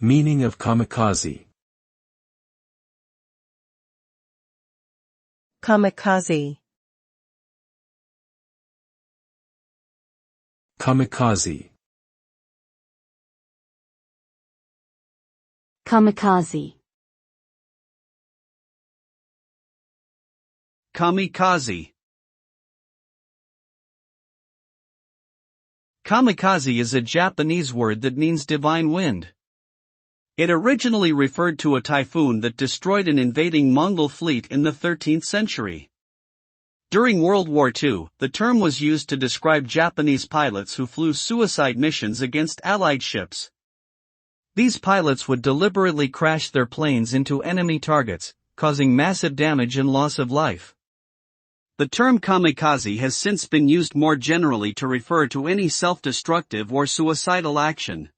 Meaning of kamikaze. Kamikaze. Kamikaze. Kamikaze. Kamikaze. Kamikaze is a Japanese word that means divine wind. It originally referred to a typhoon that destroyed an invading Mongol fleet in the 13th century. During World War II, the term was used to describe Japanese pilots who flew suicide missions against Allied ships. These pilots would deliberately crash their planes into enemy targets, causing massive damage and loss of life. The term kamikaze has since been used more generally to refer to any self-destructive or suicidal action.